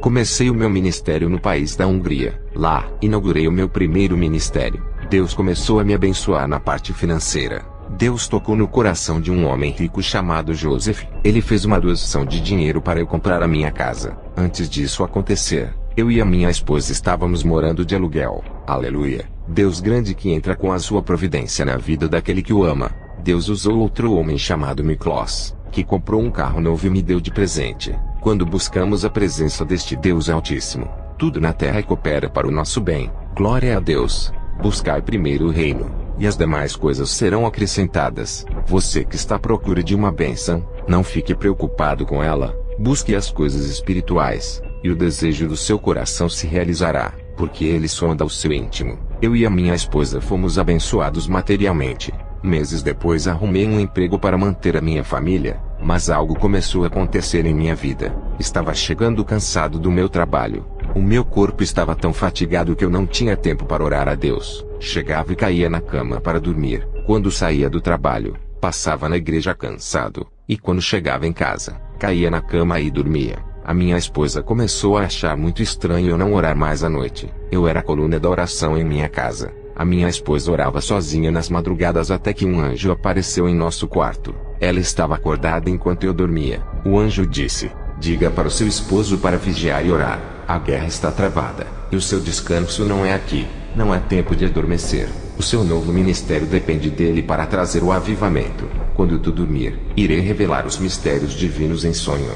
Comecei o meu ministério no país da Hungria. Lá, inaugurei o meu primeiro ministério. Deus começou a me abençoar na parte financeira. Deus tocou no coração de um homem rico chamado Joseph. Ele fez uma doação de dinheiro para eu comprar a minha casa. Antes disso acontecer, eu e a minha esposa estávamos morando de aluguel. Aleluia! Deus grande que entra com a sua providência na vida daquele que o ama. Deus usou outro homem chamado Miklos, que comprou um carro novo e me deu de presente. Quando buscamos a presença deste Deus Altíssimo, tudo na terra coopera para o nosso bem. Glória a Deus! Buscai primeiro o reino, e as demais coisas serão acrescentadas. Você que está à procura de uma bênção, não fique preocupado com ela. Busque as coisas espirituais, e o desejo do seu coração se realizará, porque ele sonda o seu íntimo. Eu e a minha esposa fomos abençoados materialmente. Meses depois arrumei um emprego para manter a minha família, mas algo começou a acontecer em minha vida. Estava chegando cansado do meu trabalho. O meu corpo estava tão fatigado que eu não tinha tempo para orar a Deus. Chegava e caía na cama para dormir. Quando saía do trabalho, passava na igreja cansado, e quando chegava em casa, caía na cama e dormia. A minha esposa começou a achar muito estranho eu não orar mais à noite. Eu era a coluna da oração em minha casa. A minha esposa orava sozinha nas madrugadas até que um anjo apareceu em nosso quarto. Ela estava acordada enquanto eu dormia. O anjo disse: "Diga para o seu esposo para vigiar e orar. A guerra está travada, e o seu descanso não é aqui. Não é tempo de adormecer. O seu novo ministério depende dele para trazer o avivamento. Quando tu dormir, irei revelar os mistérios divinos em sonho."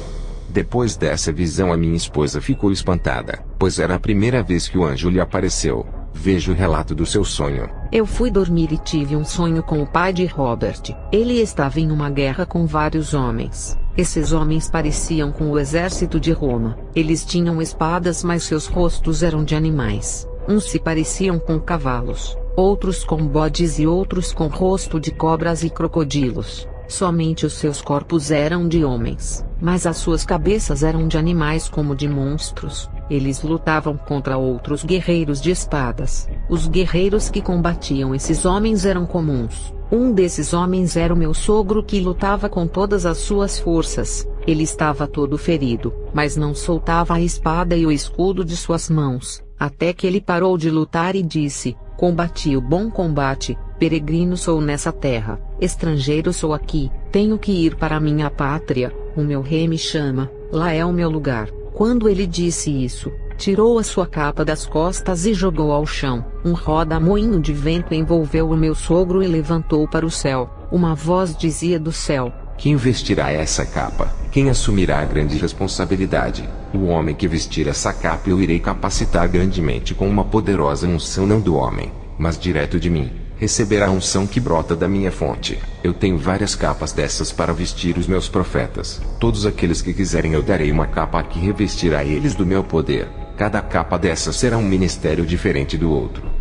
Depois dessa visão a minha esposa ficou espantada, pois era a primeira vez que o anjo lhe apareceu. Veja o relato do seu sonho. Eu fui dormir e tive um sonho com o pai de Robert. Ele estava em uma guerra com vários homens. Esses homens pareciam com o exército de Roma. Eles tinham espadas, mas seus rostos eram de animais. Uns se pareciam com cavalos, outros com bodes e outros com rosto de cobras e crocodilos. Somente os seus corpos eram de homens, mas as suas cabeças eram de animais como de monstros. Eles lutavam contra outros guerreiros de espadas. Os guerreiros que combatiam esses homens eram comuns. Um desses homens era o meu sogro, que lutava com todas as suas forças. Ele estava todo ferido, mas não soltava a espada e o escudo de suas mãos, até que ele parou de lutar e disse: "Combati o bom combate, peregrino sou nessa terra, estrangeiro sou aqui, tenho que ir para minha pátria, o meu rei me chama, lá é o meu lugar." Quando ele disse isso, tirou a sua capa das costas e jogou ao chão. Um roda-moinho de vento envolveu o meu sogro e levantou para o céu. Uma voz dizia do céu: "Quem vestirá essa capa? Quem assumirá a grande responsabilidade? O homem que vestir essa capa eu irei capacitar grandemente com uma poderosa unção, não do homem, mas direto de mim. Receberá a unção que brota da minha fonte. Eu tenho várias capas dessas para vestir os meus profetas. Todos aqueles que quiserem eu darei uma capa que revestirá eles do meu poder. Cada capa dessas será um ministério diferente do outro."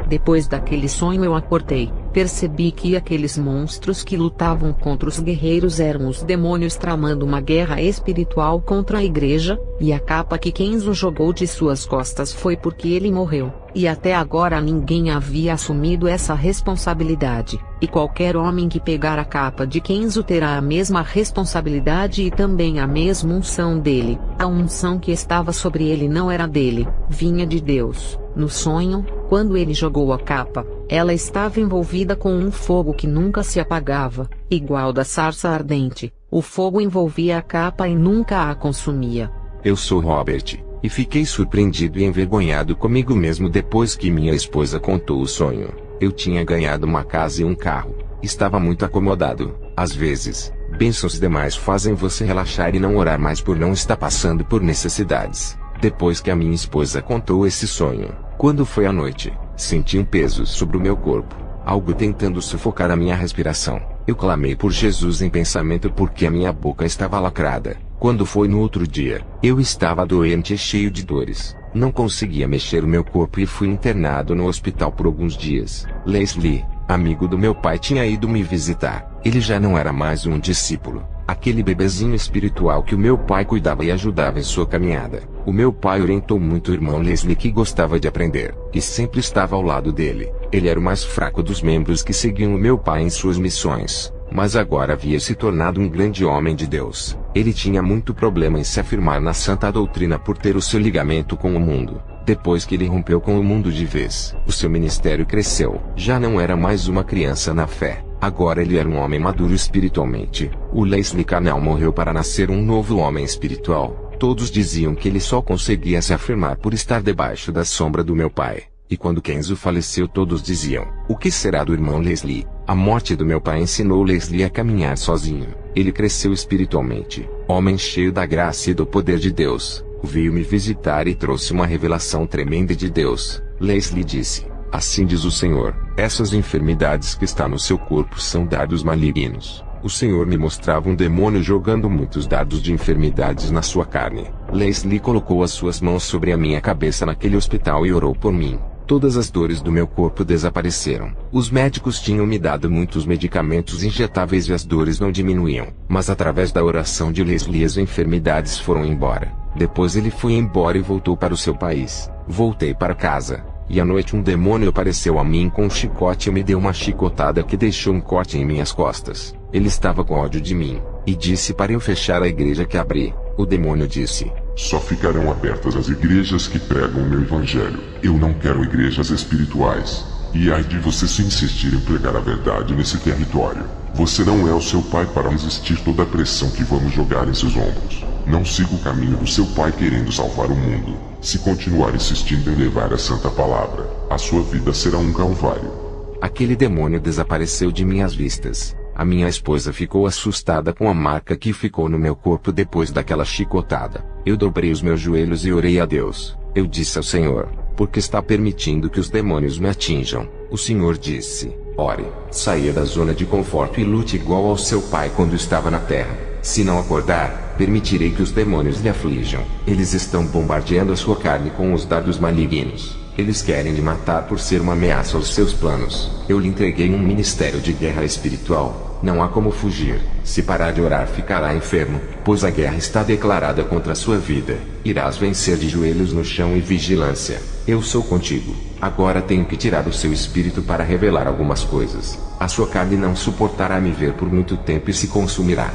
Depois daquele sonho eu acordei, percebi que aqueles monstros que lutavam contra os guerreiros eram os demônios tramando uma guerra espiritual contra a igreja, e a capa que Kenzo jogou de suas costas foi porque ele morreu, e até agora ninguém havia assumido essa responsabilidade, e qualquer homem que pegar a capa de Kenzo terá a mesma responsabilidade e também a mesma unção dele. A unção que estava sobre ele não era dele, vinha de Deus. No sonho, quando ele jogou a capa, ela estava envolvida com um fogo que nunca se apagava, igual da sarça ardente. O fogo envolvia a capa e nunca a consumia. Eu sou Robert, e fiquei surpreendido e envergonhado comigo mesmo depois que minha esposa contou o sonho. Eu tinha ganhado uma casa e um carro. Estava muito acomodado. Às vezes, bênçãos demais fazem você relaxar e não orar mais por não estar passando por necessidades. Depois que a minha esposa contou esse sonho, quando foi à noite, senti um peso sobre o meu corpo, algo tentando sufocar a minha respiração. Eu clamei por Jesus em pensamento porque a minha boca estava lacrada. Quando foi no outro dia, eu estava doente e cheio de dores. Não conseguia mexer o meu corpo e fui internado no hospital por alguns dias. Leslie, amigo do meu pai, tinha ido me visitar. Ele já não era mais um discípulo, aquele bebezinho espiritual que o meu pai cuidava e ajudava em sua caminhada. O meu pai orientou muito o irmão Leslie, que gostava de aprender, e sempre estava ao lado dele. Ele era o mais fraco dos membros que seguiam o meu pai em suas missões, mas agora havia se tornado um grande homem de Deus. Ele tinha muito problema em se afirmar na santa doutrina por ter o seu ligamento com o mundo. Depois que ele rompeu com o mundo de vez, o seu ministério cresceu. Já não era mais uma criança na fé. Agora ele era um homem maduro espiritualmente. O Leslie Canal morreu para nascer um novo homem espiritual. Todos diziam que ele só conseguia se afirmar por estar debaixo da sombra do meu pai. E quando Kenzo faleceu, todos diziam: o que será do irmão Leslie? A morte do meu pai ensinou Leslie a caminhar sozinho. Ele cresceu espiritualmente. Homem cheio da graça e do poder de Deus, veio me visitar e trouxe uma revelação tremenda de Deus. Leslie disse: assim diz o Senhor, essas enfermidades que está no seu corpo são dardos malignos. O Senhor me mostrava um demônio jogando muitos dardos de enfermidades na sua carne. Leslie colocou as suas mãos sobre a minha cabeça naquele hospital e orou por mim. Todas as dores do meu corpo desapareceram. Os médicos tinham me dado muitos medicamentos injetáveis e as dores não diminuíam. Mas através da oração de Leslie as enfermidades foram embora. Depois ele foi embora e voltou para o seu país. Voltei para casa. E à noite um demônio apareceu a mim com um chicote e me deu uma chicotada que deixou um corte em minhas costas. Ele estava com ódio de mim, e disse para eu fechar a igreja que abri. O demônio disse: só ficarão abertas as igrejas que pregam o meu evangelho. Eu não quero igrejas espirituais. E ai de você se insistir em pregar a verdade nesse território. Você não é o seu pai para resistir toda a pressão que vamos jogar em seus ombros. Não siga o caminho do seu pai querendo salvar o mundo. Se continuar insistindo em levar a santa palavra, a sua vida será um calvário. Aquele demônio desapareceu de minhas vistas. A minha esposa ficou assustada com a marca que ficou no meu corpo depois daquela chicotada. Eu dobrei os meus joelhos e orei a Deus. Eu disse ao Senhor: por que está permitindo que os demônios me atinjam? O Senhor disse: ore, saia da zona de conforto e lute igual ao seu pai quando estava na terra. Se não acordar, permitirei que os demônios lhe aflijam. Eles estão bombardeando a sua carne com os dardos malignos. Eles querem lhe matar por ser uma ameaça aos seus planos. Eu lhe entreguei um ministério de guerra espiritual. Não há como fugir. Se parar de orar, ficará enfermo, pois a guerra está declarada contra a sua vida. Irás vencer de joelhos no chão e vigilância. Eu sou contigo. Agora tenho que tirar o seu espírito para revelar algumas coisas. A sua carne não suportará me ver por muito tempo e se consumirá.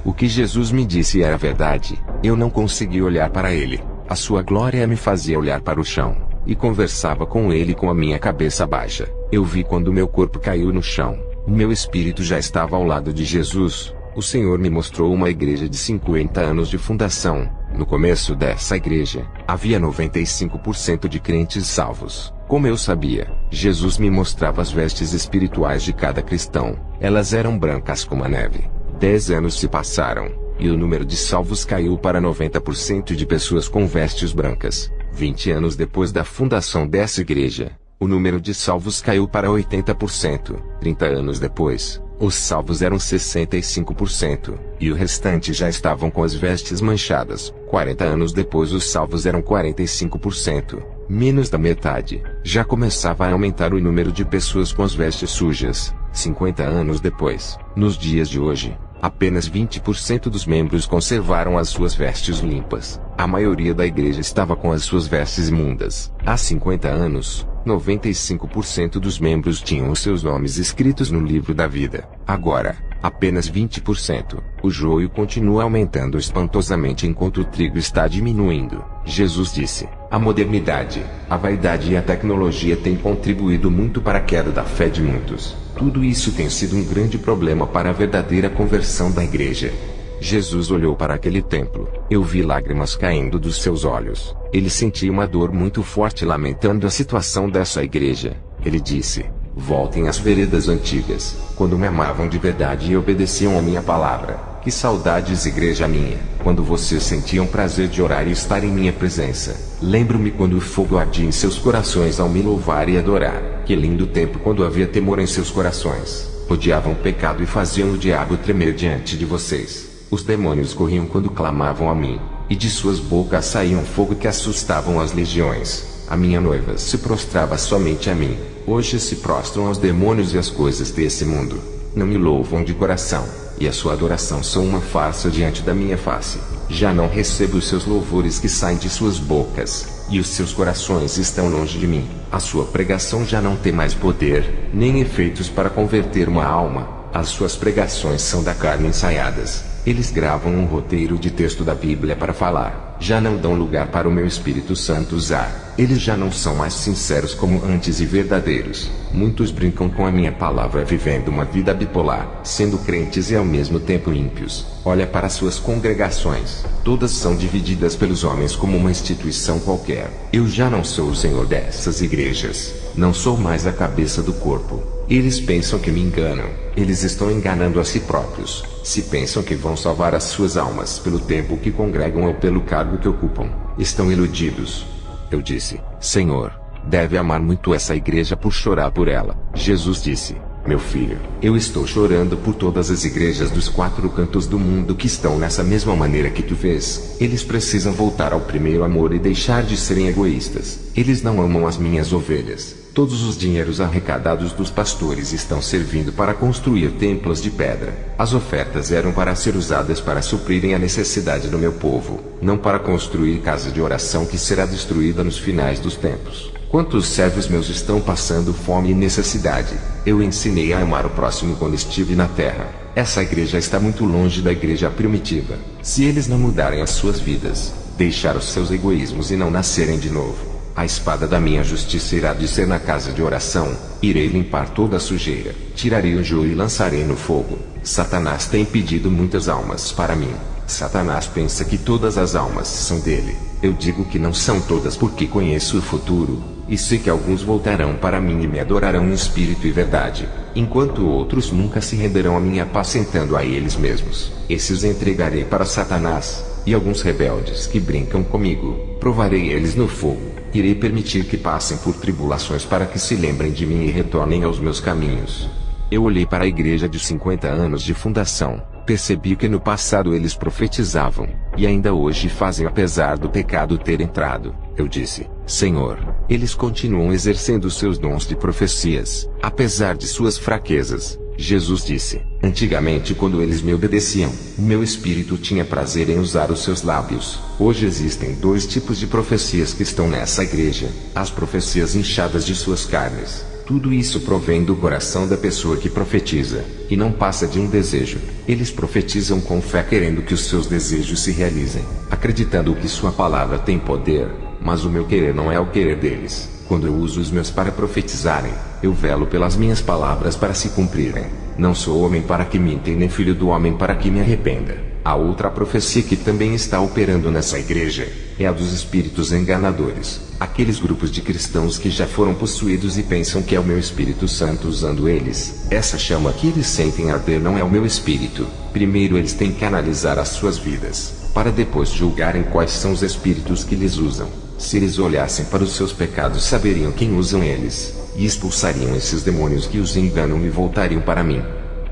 O que Jesus me disse era verdade. Eu não consegui olhar para ele. A sua glória me fazia olhar para o chão. E conversava com ele com a minha cabeça baixa. Eu vi quando meu corpo caiu no chão. O meu espírito já estava ao lado de Jesus. O Senhor me mostrou uma igreja de 50 anos de fundação. No começo dessa igreja, havia 95% de crentes salvos. Como eu sabia, Jesus me mostrava as vestes espirituais de cada cristão. Elas eram brancas como a neve. 10 anos se passaram, e o número de salvos caiu para 90% de pessoas com vestes brancas. 20 anos depois da fundação dessa igreja, o número de salvos caiu para 80%. 30 anos depois, os salvos eram 65%, e o restante já estavam com as vestes manchadas. 40 anos depois os salvos eram 45%. Menos da metade. Já começava a aumentar o número de pessoas com as vestes sujas. 50 anos depois, nos dias de hoje, apenas 20% dos membros conservaram as suas vestes limpas. A maioria da igreja estava com as suas vestes imundas. Há 50 anos, 95% dos membros tinham os seus nomes escritos no livro da vida. Agora, apenas 20%. O joio continua aumentando espantosamente enquanto o trigo está diminuindo. Jesus disse: a modernidade, a vaidade e a tecnologia têm contribuído muito para a queda da fé de muitos. Tudo isso tem sido um grande problema para a verdadeira conversão da igreja. Jesus olhou para aquele templo. Eu vi lágrimas caindo dos seus olhos. Ele sentia uma dor muito forte lamentando a situação dessa igreja. Ele disse: voltem às veredas antigas, quando me amavam de verdade e obedeciam a minha palavra. Que saudades, igreja minha, quando vocês sentiam prazer de orar e estar em minha presença. Lembro-me quando o fogo ardia em seus corações ao me louvar e adorar. Que lindo tempo quando havia temor em seus corações. Odiavam o pecado e faziam o diabo tremer diante de vocês. Os demônios corriam quando clamavam a mim, e de suas bocas saía um fogo que assustavam as legiões. A minha noiva se prostrava somente a mim. Hoje se prostram aos demônios e às coisas desse mundo. Não me louvam de coração, e a sua adoração são uma farsa diante da minha face. Já não recebo os seus louvores que saem de suas bocas, e os seus corações estão longe de mim. A sua pregação já não tem mais poder, nem efeitos para converter uma alma. As suas pregações são da carne ensaiadas. Eles gravam um roteiro de texto da Bíblia para falar. Já não dão lugar para o meu Espírito Santo usar. Eles já não são mais sinceros como antes e verdadeiros. Muitos brincam com a minha palavra vivendo uma vida bipolar, sendo crentes e ao mesmo tempo ímpios. Olha para suas congregações. Todas são divididas pelos homens como uma instituição qualquer. Eu já não sou o Senhor dessas igrejas. Não sou mais a cabeça do corpo. Eles pensam que me enganam. Eles estão enganando a si próprios. Se pensam que vão salvar as suas almas pelo tempo que congregam ou pelo cargo que ocupam, estão iludidos. Eu disse: Senhor, deve amar muito essa igreja por chorar por ela. Jesus disse: meu filho, eu estou chorando por todas as igrejas dos 4 cantos do mundo que estão nessa mesma maneira que tu vês. Eles precisam voltar ao primeiro amor e deixar de serem egoístas. Eles não amam as minhas ovelhas. Todos os dinheiros arrecadados dos pastores estão servindo para construir templos de pedra. As ofertas eram para ser usadas para suprirem a necessidade do meu povo, não para construir casa de oração que será destruída nos finais dos tempos. Quantos servos meus estão passando fome e necessidade? Eu ensinei a amar o próximo quando estive na terra. Essa igreja está muito longe da igreja primitiva. Se eles não mudarem as suas vidas, deixar os seus egoísmos e não nascerem de novo, a espada da minha justiça irá descer na casa de oração. Irei limpar toda a sujeira. Tirarei o joio e lançarei no fogo. Satanás tem pedido muitas almas para mim. Satanás pensa que todas as almas são dele. Eu digo que não são todas porque conheço o futuro, e sei que alguns voltarão para mim e me adorarão em espírito e verdade, enquanto outros nunca se renderão a mim apacentando a eles mesmos. Esses entregarei para Satanás, e alguns rebeldes que brincam comigo, provarei eles no fogo. Irei permitir que passem por tribulações para que se lembrem de mim e retornem aos meus caminhos. Eu olhei para a igreja de 50 anos de fundação. Percebi que no passado eles profetizavam, e ainda hoje fazem apesar do pecado ter entrado. Eu disse: Senhor, eles continuam exercendo seus dons de profecias, apesar de suas fraquezas. Jesus disse: antigamente quando eles me obedeciam, o meu espírito tinha prazer em usar os seus lábios. Hoje existem 2 tipos de profecias que estão nessa igreja: as profecias inchadas de suas carnes. Tudo isso provém do coração da pessoa que profetiza, e não passa de um desejo. Eles profetizam com fé querendo que os seus desejos se realizem, acreditando que sua palavra tem poder, mas o meu querer não é o querer deles. Quando eu uso os meus para profetizarem, eu velo pelas minhas palavras para se cumprirem. Não sou homem para que minta e nem filho do homem para que me arrependa. A outra profecia que também está operando nessa igreja é a dos espíritos enganadores. Aqueles grupos de cristãos que já foram possuídos e pensam que é o meu Espírito Santo usando eles. Essa chama que eles sentem arder não é o meu espírito. Primeiro eles têm que analisar as suas vidas, para depois julgarem quais são os espíritos que lhes usam. Se eles olhassem para os seus pecados, saberiam quem usam eles, e expulsariam esses demônios que os enganam e voltariam para mim.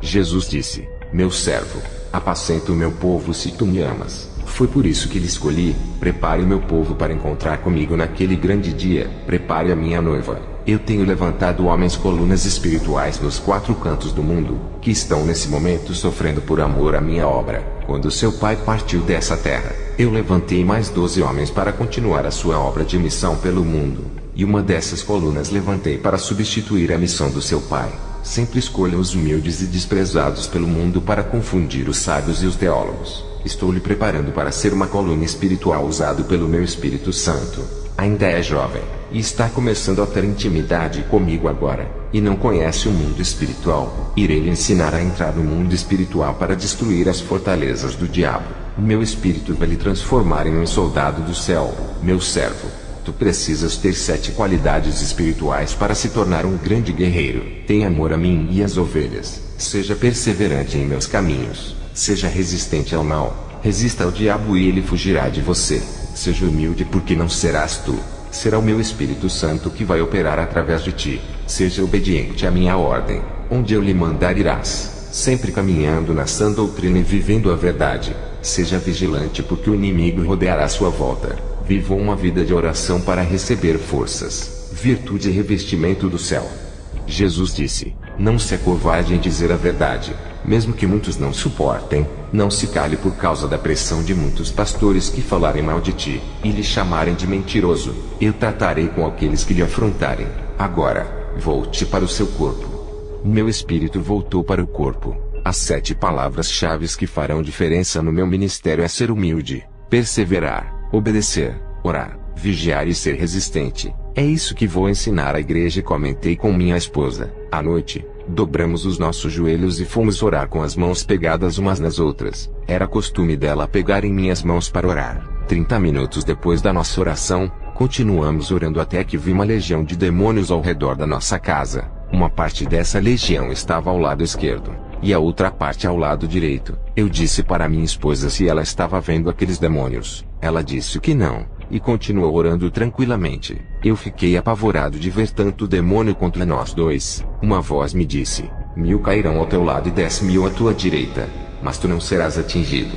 Jesus disse: meu servo, apacenta o meu povo se tu me amas. Foi por isso que lhe escolhi. Prepare o meu povo para encontrar comigo naquele grande dia. Prepare a minha noiva. Eu tenho levantado homens colunas espirituais nos 4 cantos do mundo, que estão nesse momento sofrendo por amor à minha obra. Quando seu pai partiu dessa terra, eu levantei mais 12 homens para continuar a sua obra de missão pelo mundo. E uma dessas colunas levantei para substituir a missão do seu pai. Sempre escolha os humildes e desprezados pelo mundo para confundir os sábios e os teólogos. Estou lhe preparando para ser uma coluna espiritual usado pelo meu Espírito Santo. Ainda é jovem, e está começando a ter intimidade comigo agora, e não conhece o mundo espiritual. Irei lhe ensinar a entrar no mundo espiritual para destruir as fortalezas do diabo. O meu Espírito vai lhe transformar em um soldado do céu, meu servo. Tu precisas ter 7 qualidades espirituais para se tornar um grande guerreiro. Tenha amor a mim e às ovelhas. Seja perseverante em meus caminhos. Seja resistente ao mal. Resista ao diabo e ele fugirá de você. Seja humilde porque não serás tu. Será o meu Espírito Santo que vai operar através de ti. Seja obediente à minha ordem. Onde eu lhe mandar irás. Sempre caminhando na sã doutrina e vivendo a verdade. Seja vigilante porque o inimigo rodeará a sua volta. Viva uma vida de oração para receber forças, virtude e revestimento do céu. Jesus disse: não se acovarde em dizer a verdade, mesmo que muitos não suportem. Não se cale por causa da pressão de muitos pastores que falarem mal de ti, e lhe chamarem de mentiroso. Eu tratarei com aqueles que lhe afrontarem. Agora, volte para o seu corpo. O meu espírito voltou para o corpo. As 7 palavras-chave que farão diferença no meu ministério é ser humilde, perseverar, obedecer, orar, vigiar e ser resistente. É isso que vou ensinar à igreja. Comentei com minha esposa. À noite, dobramos os nossos joelhos e fomos orar com as mãos pegadas umas nas outras. Era costume dela pegar em minhas mãos para orar. 30 minutos depois da nossa oração, continuamos orando até que vi uma legião de demônios ao redor da nossa casa. Uma parte dessa legião estava ao lado esquerdo, e a outra parte ao lado direito. Eu disse para minha esposa se ela estava vendo aqueles demônios. Ela disse que não, e continuou orando tranquilamente. Eu fiquei apavorado de ver tanto demônio contra nós dois. Uma voz me disse: 1000 cairão ao teu lado e 10.000 à tua direita, mas tu não serás atingido.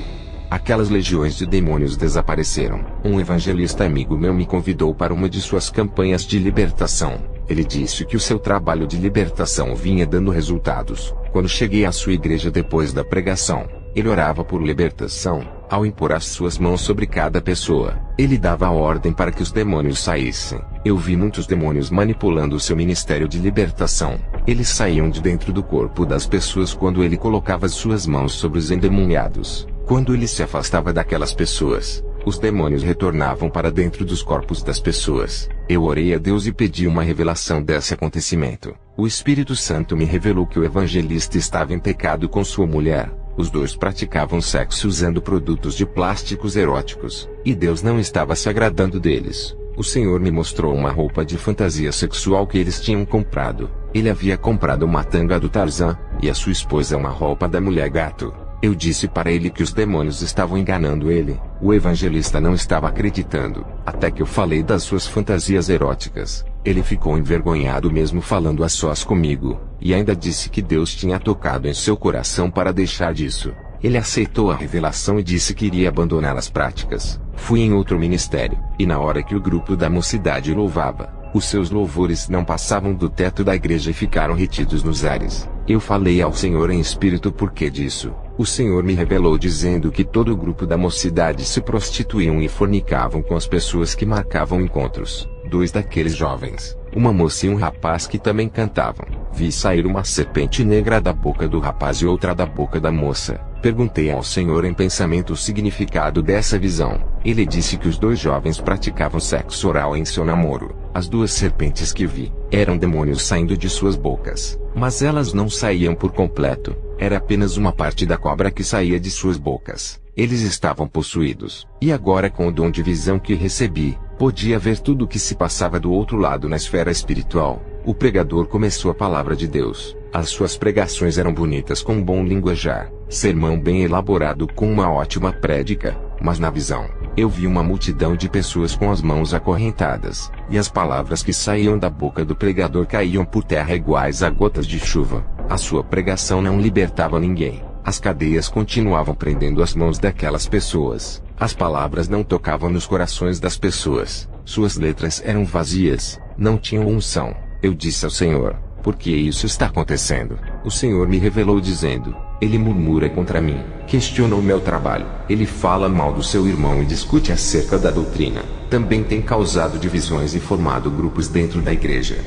Aquelas legiões de demônios desapareceram. Um evangelista amigo meu me convidou para uma de suas campanhas de libertação. Ele disse que o seu trabalho de libertação vinha dando resultados. Quando cheguei à sua igreja depois da pregação, ele orava por libertação. Ao impor as suas mãos sobre cada pessoa, ele dava a ordem para que os demônios saíssem. Eu vi muitos demônios manipulando o seu ministério de libertação. Eles saíam de dentro do corpo das pessoas quando ele colocava as suas mãos sobre os endemoniados. Quando ele se afastava daquelas pessoas, os demônios retornavam para dentro dos corpos das pessoas. Eu orei a Deus e pedi uma revelação desse acontecimento. O Espírito Santo me revelou que o evangelista estava em pecado com sua mulher. Os dois praticavam sexo usando produtos de plásticos eróticos, e Deus não estava se agradando deles. O Senhor me mostrou uma roupa de fantasia sexual que eles tinham comprado. Ele havia comprado uma tanga do Tarzan, e a sua esposa uma roupa da mulher gato. Eu disse para ele que os demônios estavam enganando ele. O evangelista não estava acreditando, até que eu falei das suas fantasias eróticas. Ele ficou envergonhado mesmo falando a sós comigo, e ainda disse que Deus tinha tocado em seu coração para deixar disso. Ele aceitou a revelação e disse que iria abandonar as práticas. Fui em outro ministério, e na hora que o grupo da mocidade louvava, os seus louvores não passavam do teto da igreja e ficaram retidos nos ares. Eu falei ao Senhor em espírito por que disso. O Senhor me revelou dizendo que todo o grupo da mocidade se prostituíam e fornicavam com as pessoas que marcavam encontros. 2 daqueles jovens, uma moça e um rapaz que também cantavam. Vi sair uma serpente negra da boca do rapaz e outra da boca da moça. Perguntei ao Senhor em pensamento o significado dessa visão. Ele disse que os 2 jovens praticavam sexo oral em seu namoro. As 2 serpentes que vi eram demônios saindo de suas bocas, mas elas não saíam por completo. Era apenas uma parte da cobra que saía de suas bocas. Eles estavam possuídos. E agora, com o dom de visão que recebi, podia ver tudo o que se passava do outro lado na esfera espiritual. O pregador começou a palavra de Deus. As suas pregações eram bonitas com um bom linguajar, sermão bem elaborado com uma ótima prédica, mas na visão, eu vi uma multidão de pessoas com as mãos acorrentadas, e as palavras que saíam da boca do pregador caíam por terra iguais a gotas de chuva. A sua pregação não libertava ninguém. As cadeias continuavam prendendo as mãos daquelas pessoas. As palavras não tocavam nos corações das pessoas. Suas letras eram vazias, não tinham unção. Eu disse ao Senhor: por que isso está acontecendo? O Senhor me revelou dizendo: ele murmura contra mim, questiona o meu trabalho, ele fala mal do seu irmão e discute acerca da doutrina. Também tem causado divisões e formado grupos dentro da igreja.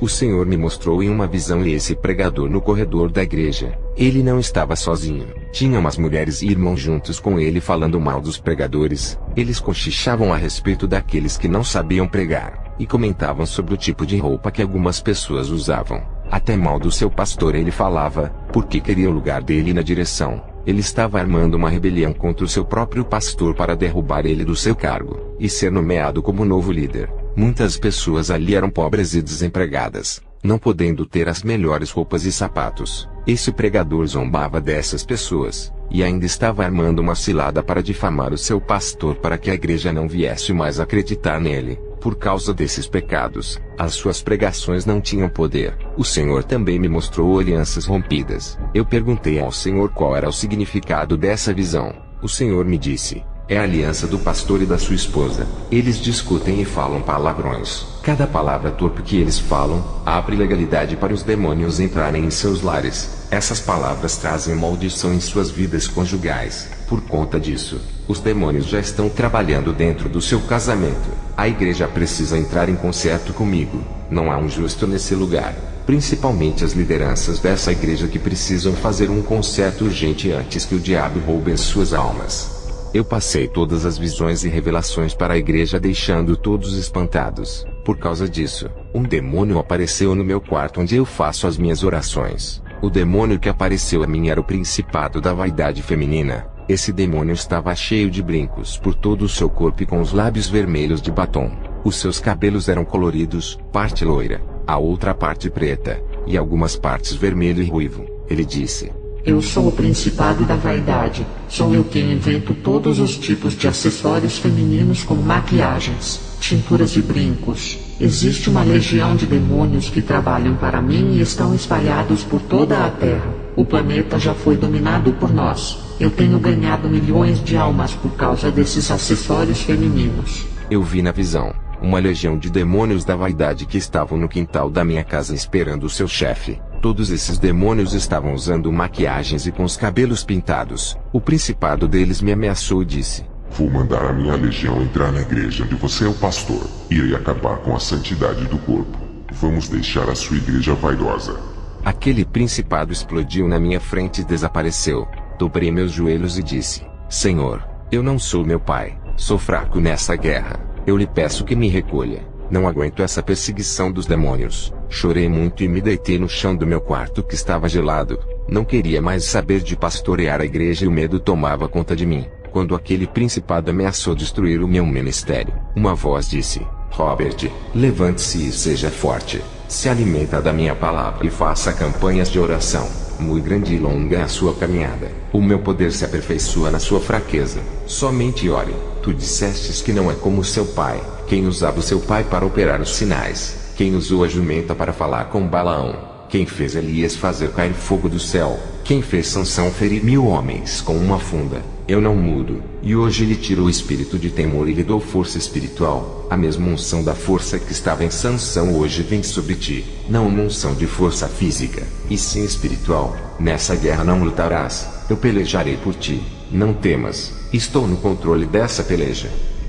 O Senhor me mostrou em uma visão esse pregador no corredor da igreja. Ele não estava sozinho. Tinha umas mulheres e irmãos juntos com ele falando mal dos pregadores. Eles cochichavam a respeito daqueles que não sabiam pregar, e comentavam sobre o tipo de roupa que algumas pessoas usavam. Até mal do seu pastor ele falava, porque queria o lugar dele na direção. Ele estava armando uma rebelião contra o seu próprio pastor para derrubar ele do seu cargo, e ser nomeado como novo líder. Muitas pessoas ali eram pobres e desempregadas, não podendo ter as melhores roupas e sapatos. Esse pregador zombava dessas pessoas, e ainda estava armando uma cilada para difamar o seu pastor para que a igreja não viesse mais acreditar nele. Por causa desses pecados, as suas pregações não tinham poder. O Senhor também me mostrou alianças rompidas. Eu perguntei ao Senhor qual era o significado dessa visão. O Senhor me disse: é a aliança do pastor e da sua esposa. Eles discutem e falam palavrões. Cada palavra torpe que eles falam, abre legalidade para os demônios entrarem em seus lares. Essas palavras trazem maldição em suas vidas conjugais. Por conta disso, os demônios já estão trabalhando dentro do seu casamento. A igreja precisa entrar em concerto comigo. Não há um justo nesse lugar. Principalmente as lideranças dessa igreja que precisam fazer um concerto urgente antes que o diabo roube suas almas. Eu passei todas as visões e revelações para a igreja, deixando todos espantados. Por causa disso, um demônio apareceu no meu quarto onde eu faço as minhas orações. O demônio que apareceu a mim era o principado da vaidade feminina. Esse demônio estava cheio de brincos por todo o seu corpo e com os lábios vermelhos de batom. Os seus cabelos eram coloridos, parte loira, a outra parte preta, e algumas partes vermelho e ruivo. Ele disse: Eu sou o principado da vaidade. Sou eu quem invento todos os tipos de acessórios femininos como maquiagens, tinturas e brincos. Existe uma legião de demônios que trabalham para mim e estão espalhados por toda a Terra. O planeta já foi dominado por nós. Eu tenho ganhado milhões de almas por causa desses acessórios femininos. Eu vi na visão uma legião de demônios da vaidade que estavam no quintal da minha casa esperando o seu chefe. Todos esses demônios estavam usando maquiagens e com os cabelos pintados. O principado deles me ameaçou e disse: Vou mandar a minha legião entrar na igreja onde você é o pastor. Irei acabar com a santidade do corpo. Vamos deixar a sua igreja vaidosa. Aquele principado explodiu na minha frente e desapareceu. Dobrei meus joelhos e disse: Senhor, eu não sou meu pai. Sou fraco nessa guerra. Eu lhe peço que me recolha. Não aguento essa perseguição dos demônios. Chorei muito e me deitei no chão do meu quarto que estava gelado. Não queria mais saber de pastorear a igreja e o medo tomava conta de mim. Quando aquele principado ameaçou destruir o meu ministério, uma voz disse: Robert, levante-se e seja forte. Se alimenta da minha palavra e faça campanhas de oração. Muito grande e longa é a sua caminhada. O meu poder se aperfeiçoa na sua fraqueza. Somente ore. Tu dissestes que não é como seu pai, quem usava o seu pai para operar os sinais, quem usou a jumenta para falar com Balaão, quem fez Elias fazer cair fogo do céu, quem fez Sansão ferir 1000 homens com uma funda. Eu não mudo, e hoje lhe tiro o espírito de temor e lhe dou força espiritual. A mesma unção da força que estava em Sansão hoje vem sobre ti. Não uma unção de força física, e sim espiritual. Nessa guerra não lutarás, eu pelejarei por ti. Não temas, estou no controle dessa peleja.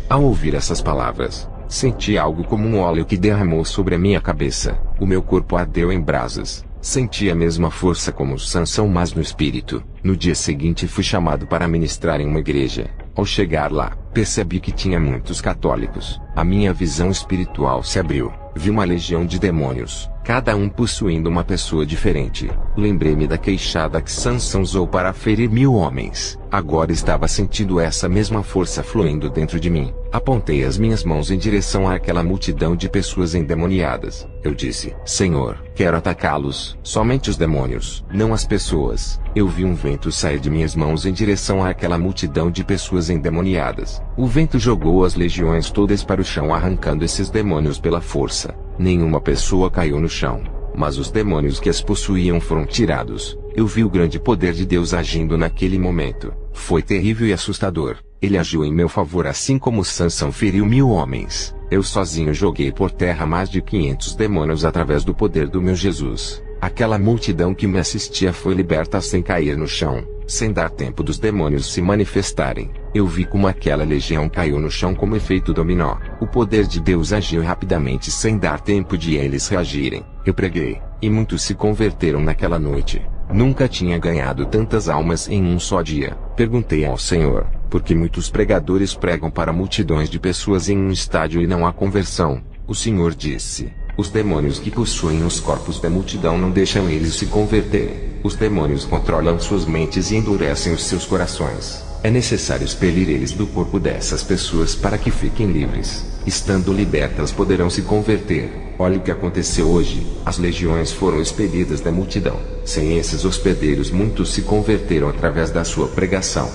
Ao ouvir essas palavras, senti algo como um óleo que derramou sobre a minha cabeça. O meu corpo ardeu em brasas. Senti a mesma força como Sansão, mas no espírito. No dia seguinte fui chamado para ministrar em uma igreja. Ao chegar lá, percebi que tinha muitos católicos. A minha visão espiritual se abriu. Vi uma legião de demônios, cada um possuindo uma pessoa diferente. Lembrei-me da queixada que Sansão usou para ferir 1000 homens. Agora estava sentindo essa mesma força fluindo dentro de mim. Apontei as minhas mãos em direção àquela multidão de pessoas endemoniadas. Eu disse: Senhor, quero atacá-los. Somente os demônios, não as pessoas. Eu vi um vento sair de minhas mãos em direção àquela multidão de pessoas endemoniadas. O vento jogou as legiões todas para o chão, arrancando esses demônios pela força. Nenhuma pessoa caiu no chão, mas os demônios que as possuíam foram tirados. Eu vi o grande poder de Deus agindo naquele momento. Foi terrível e assustador. Ele agiu em meu favor assim como Sansão feriu 1000 homens. Eu sozinho joguei por terra mais de 500 demônios através do poder do meu Jesus. Aquela multidão que me assistia foi liberta sem cair no chão, sem dar tempo dos demônios se manifestarem. Eu vi como aquela legião caiu no chão como efeito dominó. O poder de Deus agiu rapidamente sem dar tempo de eles reagirem. Eu preguei, e muitos se converteram naquela noite. Nunca tinha ganhado tantas almas em um só dia. Perguntei ao Senhor, por que muitos pregadores pregam para multidões de pessoas em um estádio e não há conversão? O Senhor disse: os demônios que possuem os corpos da multidão não deixam eles se converterem. Os demônios controlam suas mentes e endurecem os seus corações. É necessário expelir eles do corpo dessas pessoas para que fiquem livres. Estando libertas poderão se converter. Olha o que aconteceu hoje. As legiões foram expelidas da multidão. Sem esses hospedeiros muitos se converteram através da sua pregação.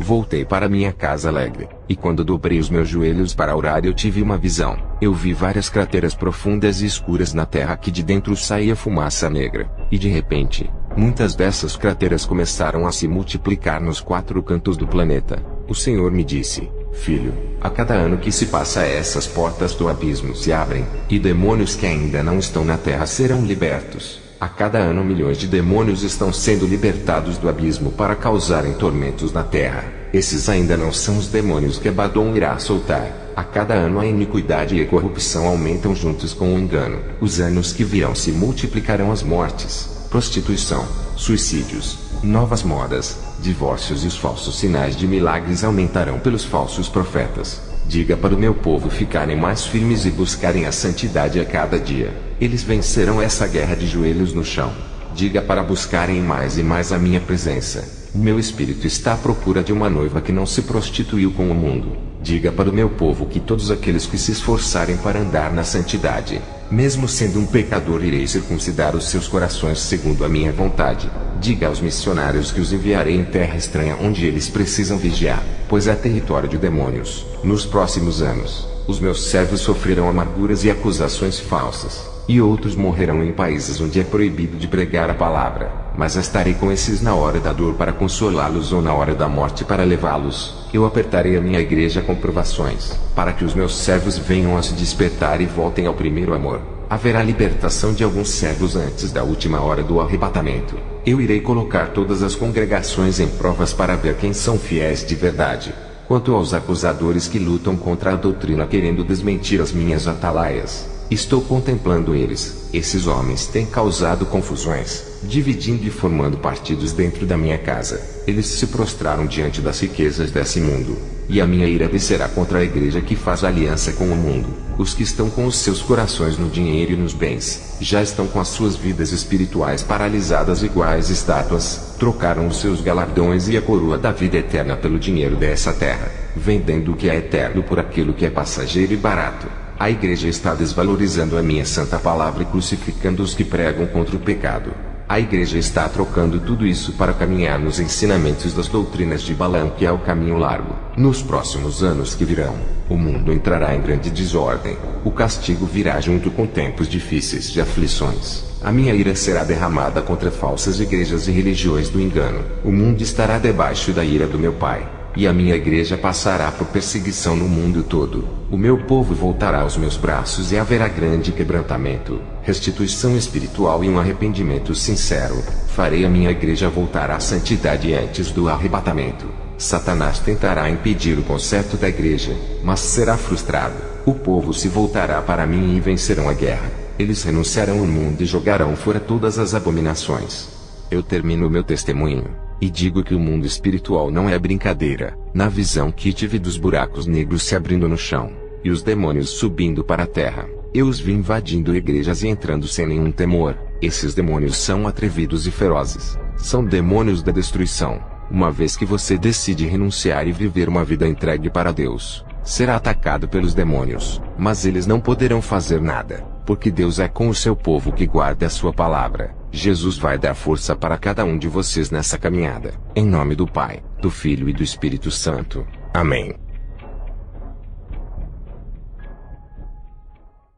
Voltei para minha casa alegre, e quando dobrei os meus joelhos para orar eu tive uma visão. Eu vi várias crateras profundas e escuras na terra que de dentro saía fumaça negra, e de repente, muitas dessas crateras começaram a se multiplicar nos 4 cantos do planeta. O Senhor me disse: filho, a cada ano que se passa essas portas do abismo se abrem, e demônios que ainda não estão na terra serão libertos. A cada ano milhões de demônios estão sendo libertados do abismo para causarem tormentos na terra. Esses ainda não são os demônios que Abaddon irá soltar. A cada ano a iniquidade e a corrupção aumentam juntos com o engano. Os anos que virão se multiplicarão as mortes, prostituição, suicídios, novas modas, divórcios e os falsos sinais de milagres aumentarão pelos falsos profetas. Diga para o meu povo ficarem mais firmes e buscarem a santidade a cada dia. Eles vencerão essa guerra de joelhos no chão. Diga para buscarem mais e mais a minha presença. O meu espírito está à procura de uma noiva que não se prostituiu com o mundo. Diga para o meu povo que todos aqueles que se esforçarem para andar na santidade, mesmo sendo um pecador, irei circuncidar os seus corações segundo a minha vontade. Diga aos missionários que os enviarei em terra estranha onde eles precisam vigiar, pois é território de demônios. Nos próximos anos, os meus servos sofrerão amarguras e acusações falsas, e outros morrerão em países onde é proibido de pregar a palavra. Mas estarei com esses na hora da dor para consolá-los ou na hora da morte para levá-los. Eu apertarei a minha igreja com provações, para que os meus servos venham a se despertar e voltem ao primeiro amor. Haverá libertação de alguns servos antes da última hora do arrebatamento. Eu irei colocar todas as congregações em provas para ver quem são fiéis de verdade. Quanto aos acusadores que lutam contra a doutrina querendo desmentir as minhas atalaias, estou contemplando eles. Esses homens têm causado confusões, dividindo e formando partidos dentro da minha casa. Eles se prostraram diante das riquezas desse mundo, e a minha ira descerá contra a igreja que faz aliança com o mundo. Os que estão com os seus corações no dinheiro e nos bens, já estão com as suas vidas espirituais paralisadas iguais estátuas, trocaram os seus galardões e a coroa da vida eterna pelo dinheiro dessa terra, vendendo o que é eterno por aquilo que é passageiro e barato. A igreja está desvalorizando a minha santa palavra e crucificando os que pregam contra o pecado. A igreja está trocando tudo isso para caminhar nos ensinamentos das doutrinas de Balaão, que é o caminho largo. Nos próximos anos que virão, o mundo entrará em grande desordem. O castigo virá junto com tempos difíceis de aflições. A minha ira será derramada contra falsas igrejas e religiões do engano. O mundo estará debaixo da ira do meu Pai, e a minha igreja passará por perseguição no mundo todo. O meu povo voltará aos meus braços e haverá grande quebrantamento, restituição espiritual e um arrependimento sincero. Farei a minha igreja voltar à santidade antes do arrebatamento. Satanás tentará impedir o conserto da igreja, mas será frustrado. O povo se voltará para mim e vencerão a guerra. Eles renunciarão ao mundo e jogarão fora todas as abominações. Eu termino o meu testemunho e digo que o mundo espiritual não é brincadeira. Na visão que tive dos buracos negros se abrindo no chão, e os demônios subindo para a terra, eu os vi invadindo igrejas e entrando sem nenhum temor. Esses demônios são atrevidos e ferozes. São demônios da destruição. Uma vez que você decide renunciar e viver uma vida entregue para Deus, será atacado pelos demônios, mas eles não poderão fazer nada, porque Deus é com o seu povo que guarda a sua palavra. Jesus vai dar força para cada um de vocês nessa caminhada. Em nome do Pai, do Filho e do Espírito Santo. Amém.